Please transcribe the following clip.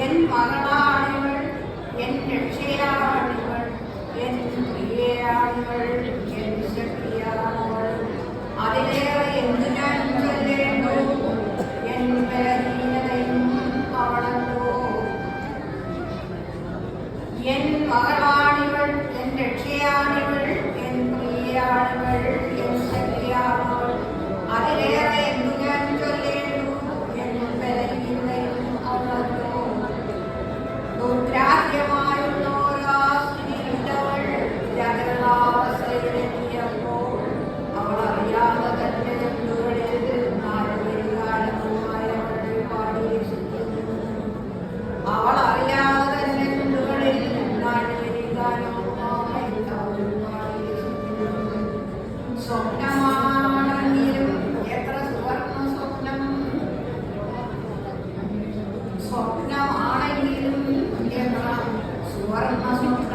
N മകളാണിവൾ, എൻ രക്ഷയാണിവൾ, എൻ പ്രിയയാണിവൾ, എൻ ശക്തിയാണവൾ. അതിലേറെ എന്തു ഞാൻ ചൊല്ലേണ്ടു? എൻ ബലഹീനതയും അവളല്ലോ. എൻ മകളാണിവൾ, എൻ രക്ഷയാണിവൾ, എൻ പ്രിയയാണിവൾ, എൻ ശക്തിയാണവൾ. അതിലേറെ എന്തു ഞാൻ ചൊല്ലേണ്ടു? എൻ ബലഹീനതയും അവളല്ലോ. ദുർഗ്രാഹ്യമായുള്ളോരാസ്ത്രീയിട്ടവൾ ജഗന്നാവസ്ഥയിലെത്തിയപ്പോൾ അവൾ അറിയാതെ തന്റെ ചുണ്ടുകളിൽ നാലുപരികാലവുമായവൾ പാടിയിരിക്കുന്നു. അവൾ അറിയാതെ തന്നെ ചുണ്ടുകളിൽ നാലുപരികാലവുമായി അവൾ പാടിയിരിക്കുന്നു. സ്വപ്നമാണെങ്കിലും എത്ര സുവർണ സ്വപ്നം, സ്വപ്നമാണെങ്കിലും എത്ര സുവർണ സ്വപ്നം.